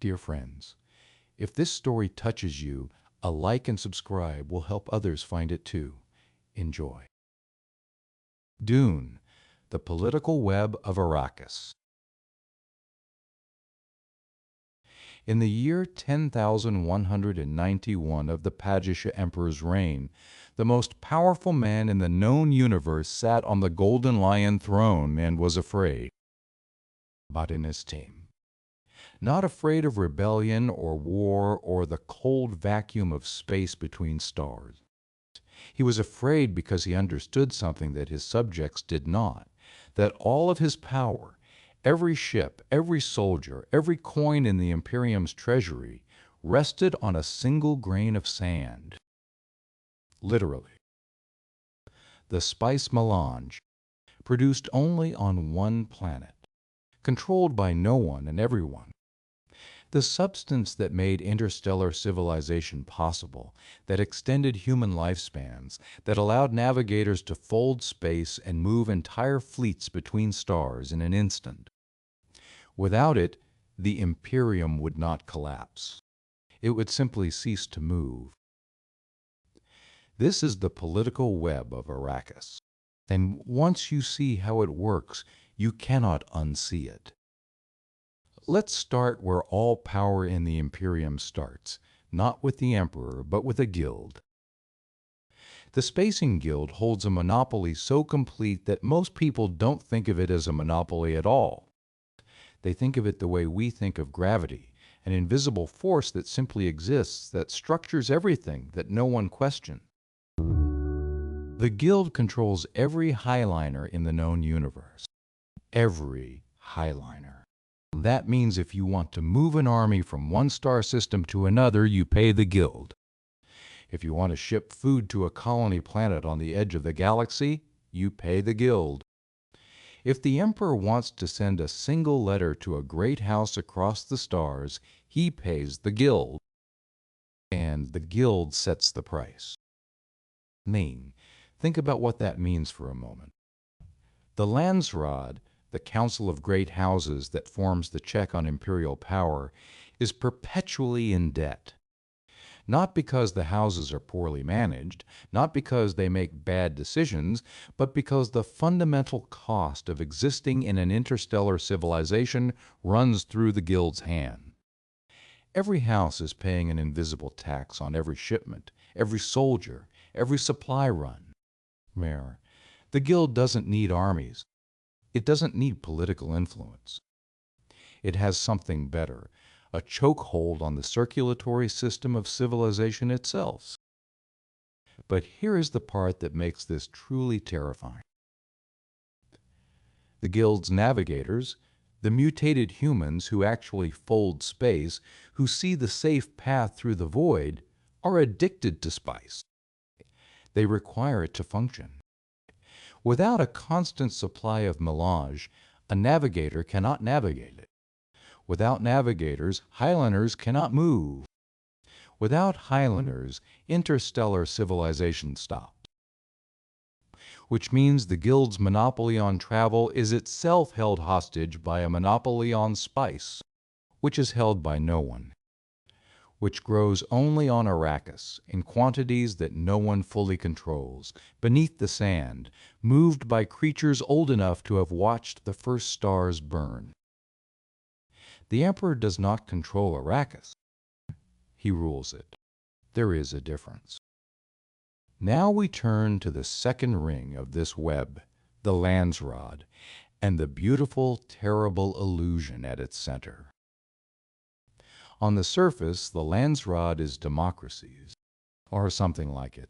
Dear friends, if this story touches you, a like and subscribe will help others find it too. Enjoy. Dune, the political web of Arrakis. In the year 10,191 of the Padishah Emperor's reign, the most powerful man in the known universe sat on the Golden Lion throne and was afraid. But in his team. Not afraid of rebellion or war or the cold vacuum of space between stars. He was afraid because he understood something that his subjects did not, that all of his power, every ship, every soldier, every coin in the Imperium's treasury, rested on a single grain of sand. Literally. The spice melange, produced only on one planet, controlled by no one and everyone. The substance that made interstellar civilization possible, that extended human lifespans, that allowed navigators to fold space and move entire fleets between stars in an instant. Without it, the Imperium would not collapse. It would simply cease to move. This is the political web of Arrakis, and once you see how it works, you cannot unsee it. Let's start where all power in the Imperium starts, not with the Emperor, but with a guild. The Spacing Guild holds a monopoly so complete that most people don't think of it as a monopoly at all. They think of it the way we think of gravity, an invisible force that simply exists, that structures everything, that no one questions. The Guild controls every highliner in the known universe. Every highliner. That means if you want to move an army from one star system to another, you pay the Guild. If you want to ship food to a colony planet on the edge of the galaxy, you pay the Guild. If the Emperor wants to send a single letter to a great house across the stars, he pays the Guild. And the Guild sets the price. Think about what that means for a moment. The Landsraad, the Council of Great Houses that forms the check on imperial power, is perpetually in debt. Not because the houses are poorly managed, not because they make bad decisions, but because the fundamental cost of existing in an interstellar civilization runs through the Guild's hand. Every house is paying an invisible tax on every shipment, every soldier, every supply run. The Guild doesn't need armies. It doesn't need political influence. It has something better, a chokehold on the circulatory system of civilization itself. But here is the part that makes this truly terrifying. The Guild's navigators, the mutated humans who actually fold space, who see the safe path through the void, are addicted to spice. They require it to function. Without a constant supply of melange, a navigator cannot navigate it. Without navigators, highliners cannot move. Without highliners, interstellar civilization stops. Which means the Guild's monopoly on travel is itself held hostage by a monopoly on spice, which is held by no one, which grows only on Arrakis in quantities that no one fully controls, beneath the sand, moved by creatures old enough to have watched the first stars burn. The Emperor does not control Arrakis. He rules it. There is a difference. Now we turn to the second ring of this web, the Landsraad, and the beautiful, terrible illusion at its center. On the surface, the Landsraad is democracies, or something like it.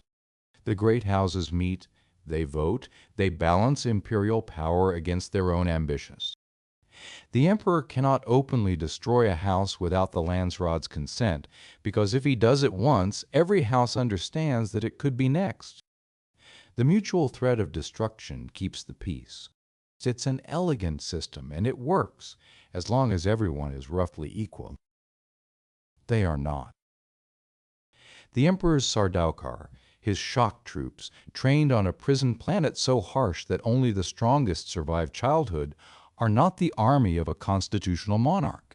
The great houses meet, they vote, they balance imperial power against their own ambitions. The Emperor cannot openly destroy a house without the Landsraad's consent, because if he does it once, every house understands that it could be next. The mutual threat of destruction keeps the peace. It's an elegant system, and it works, as long as everyone is roughly equal. They are not. The Emperor's Sardaukar, his shock troops, trained on a prison planet so harsh that only the strongest survive childhood, are not the army of a constitutional monarch.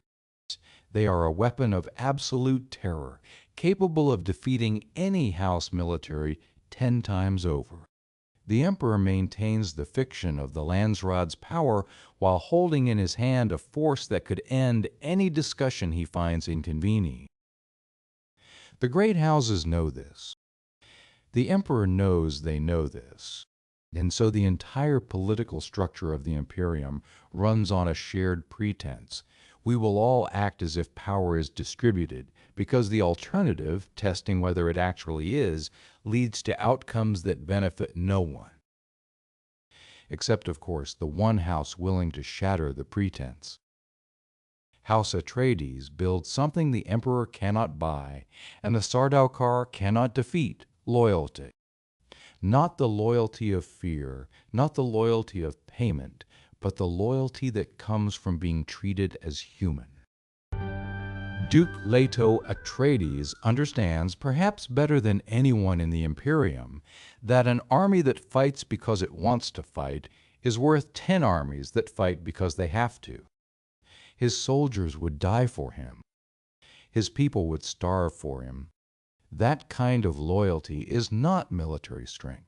They are a weapon of absolute terror, capable of defeating any house military 10 times over. The Emperor maintains the fiction of the Landsraad's power while holding in his hand a force that could end any discussion he finds inconvenient. The great houses know this. The Emperor knows they know this. And so the entire political structure of the Imperium runs on a shared pretense. We will all act as if power is distributed, because the alternative, testing whether it actually is, leads to outcomes that benefit no one. Except, of course, the one house willing to shatter the pretense. House Atreides builds something the Emperor cannot buy, and the Sardaukar cannot defeat: loyalty. Not the loyalty of fear, not the loyalty of payment, but the loyalty that comes from being treated as human. Duke Leto Atreides understands, perhaps better than anyone in the Imperium, that an army that fights because it wants to fight is worth 10 armies that fight because they have to. His soldiers would die for him. His people would starve for him. That kind of loyalty is not military strength.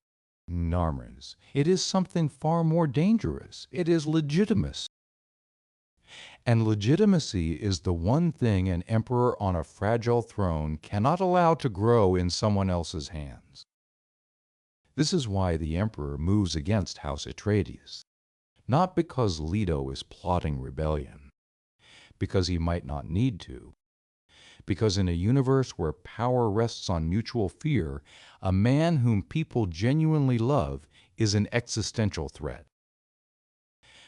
Narmers, it is something far more dangerous. It is legitimacy. And legitimacy is the one thing an emperor on a fragile throne cannot allow to grow in someone else's hands. This is why the emperor moves against House Atreides. Not because Leto is plotting rebellion, because he might not need to, because in a universe where power rests on mutual fear, a man whom people genuinely love is an existential threat.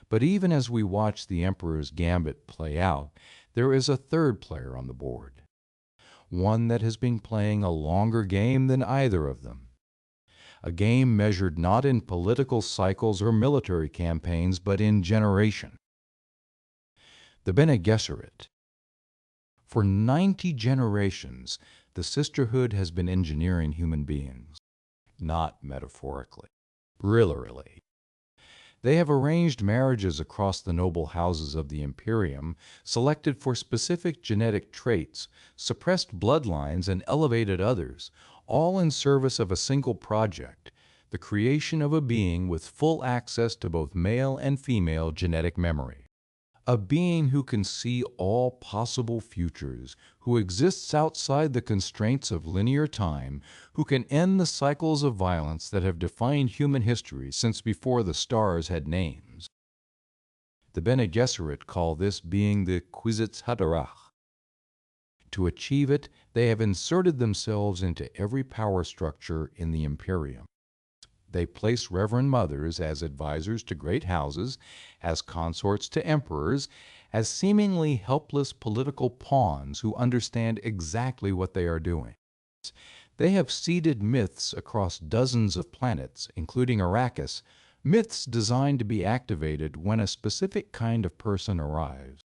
But even as we watch the Emperor's gambit play out, there is a third player on the board, one that has been playing a longer game than either of them. A game measured not in political cycles or military campaigns, but in generation. The Bene Gesserit. For 90 generations, the sisterhood has been engineering human beings, not metaphorically, literally. They have arranged marriages across the noble houses of the Imperium, selected for specific genetic traits, suppressed bloodlines, and elevated others, all in service of a single project, the creation of a being with full access to both male and female genetic memory. A being who can see all possible futures, who exists outside the constraints of linear time, who can end the cycles of violence that have defined human history since before the stars had names. The Bene Gesserit call this being the Kwisatz Haderach. To achieve it, they have inserted themselves into every power structure in the Imperium. They place Reverend Mothers as advisors to great houses, as consorts to emperors, as seemingly helpless political pawns who understand exactly what they are doing. They have seeded myths across dozens of planets, including Arrakis, myths designed to be activated when a specific kind of person arrives.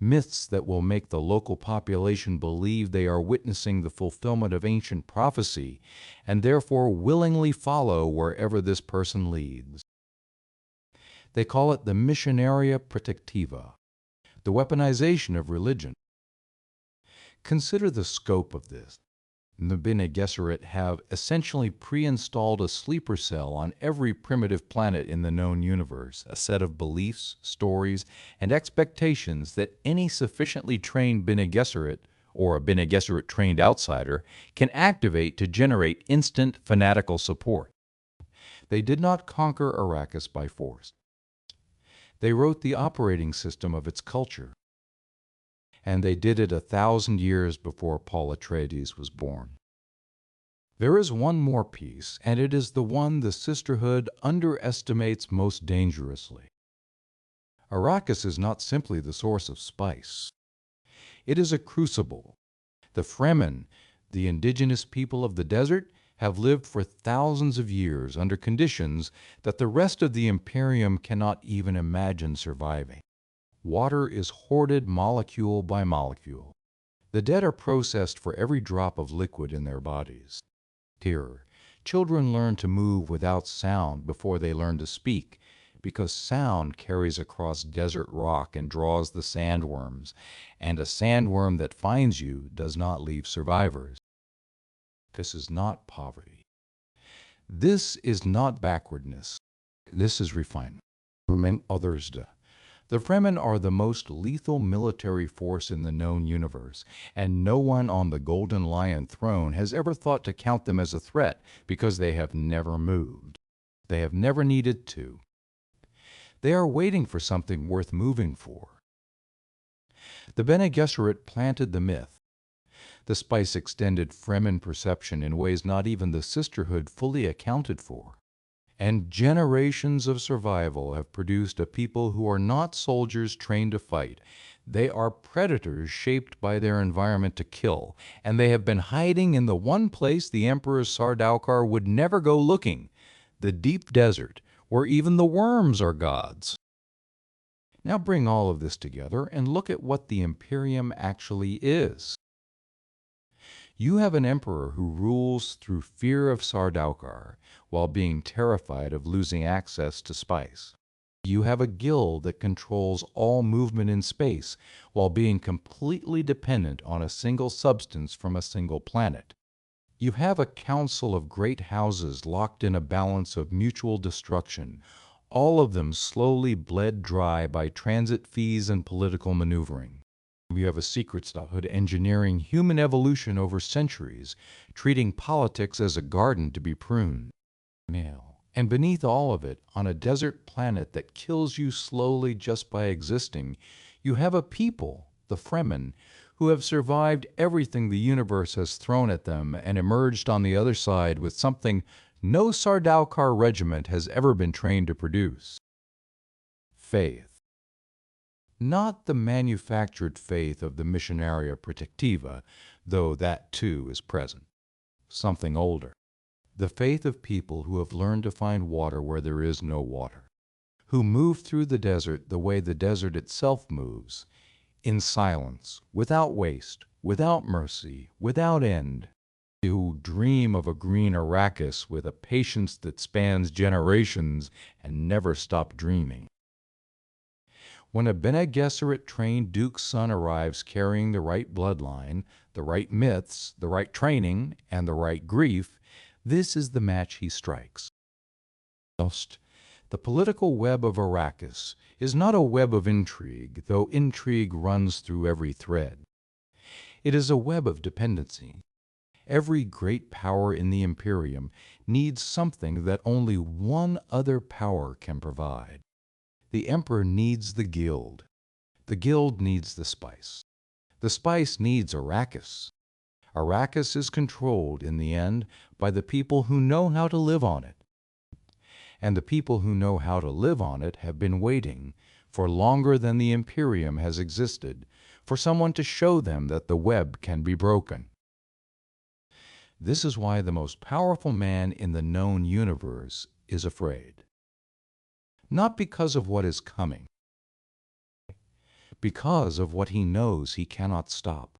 Myths that will make the local population believe they are witnessing the fulfillment of ancient prophecy and therefore willingly follow wherever this person leads. They call it the Missionaria Protectiva, the weaponization of religion. Consider the scope of this. The Bene Gesserit have essentially pre-installed a sleeper cell on every primitive planet in the known universe, a set of beliefs, stories, and expectations that any sufficiently trained Bene Gesserit, or a Bene Gesserit trained outsider, can activate to generate instant fanatical support. They did not conquer Arrakis by force. They wrote the operating system of its culture. And they did it 1,000 years before Paul Atreides was born. There is one more piece, and it is the one the sisterhood underestimates most dangerously. Arrakis is not simply the source of spice. It is a crucible. The Fremen, the indigenous people of the desert, have lived for thousands of years under conditions that the rest of the Imperium cannot even imagine surviving. Water is hoarded molecule by molecule. The dead are processed for every drop of liquid in their bodies. Here, children learn to move without sound before they learn to speak, because sound carries across desert rock and draws the sandworms, and a sandworm that finds you does not leave survivors. This is not poverty. This is not backwardness. This is refinement. Fremen others do. The Fremen are the most lethal military force in the known universe, and no one on the Golden Lion throne has ever thought to count them as a threat because they have never moved. They have never needed to. They are waiting for something worth moving for. The Bene Gesserit planted the myth. The spice extended Fremen perception in ways not even the sisterhood fully accounted for. And generations of survival have produced a people who are not soldiers trained to fight. They are predators shaped by their environment to kill, and they have been hiding in the one place the Emperor Sardaukar would never go looking, the deep desert, where even the worms are gods. Now bring all of this together and look at what the Imperium actually is. You have an emperor who rules through fear of Sardaukar while being terrified of losing access to spice. You have a guild that controls all movement in space while being completely dependent on a single substance from a single planet. You have a council of great houses locked in a balance of mutual destruction, all of them slowly bled dry by transit fees and political maneuvering. You have a secret statehood engineering human evolution over centuries, treating politics as a garden to be pruned. And beneath all of it, on a desert planet that kills you slowly just by existing, you have a people, the Fremen, who have survived everything the universe has thrown at them and emerged on the other side with something no Sardaukar regiment has ever been trained to produce: faith. Not the manufactured faith of the Missionaria Protectiva, though that too is present. Something older. The faith of people who have learned to find water where there is no water, who move through the desert the way the desert itself moves, in silence, without waste, without mercy, without end, who dream of a green Arrakis with a patience that spans generations and never stop dreaming. When a Bene Gesserit trained Duke's son arrives carrying the right bloodline, the right myths, the right training, and the right grief, this is the match he strikes. The political web of Arrakis is not a web of intrigue, though intrigue runs through every thread. It is a web of dependency. Every great power in the Imperium needs something that only one other power can provide. The Emperor needs the Guild. The Guild needs the spice. The spice needs Arrakis. Arrakis is controlled, in the end, by the people who know how to live on it. And the people who know how to live on it have been waiting, for longer than the Imperium has existed, for someone to show them that the web can be broken. This is why the most powerful man in the known universe is afraid. Not because of what is coming, because of what he knows he cannot stop.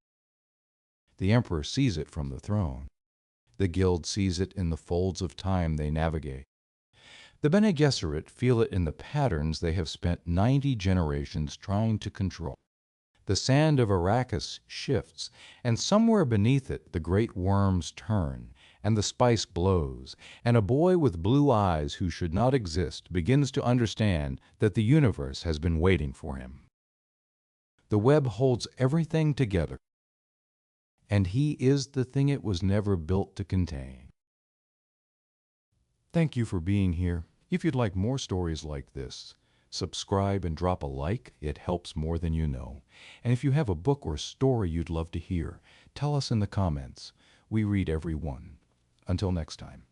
The Emperor sees it from the throne. The Guild sees it in the folds of time they navigate. The Bene Gesserit feel it in the patterns they have spent 90 generations trying to control. The sand of Arrakis shifts, and somewhere beneath it the great worms turn, and the spice blows, and a boy with blue eyes who should not exist begins to understand that the universe has been waiting for him. The web holds everything together, and he is the thing it was never built to contain. Thank you for being here. If you'd like more stories like this, subscribe and drop a like. It helps more than you know. And if you have a book or story you'd love to hear, tell us in the comments. We read every one. Until next time.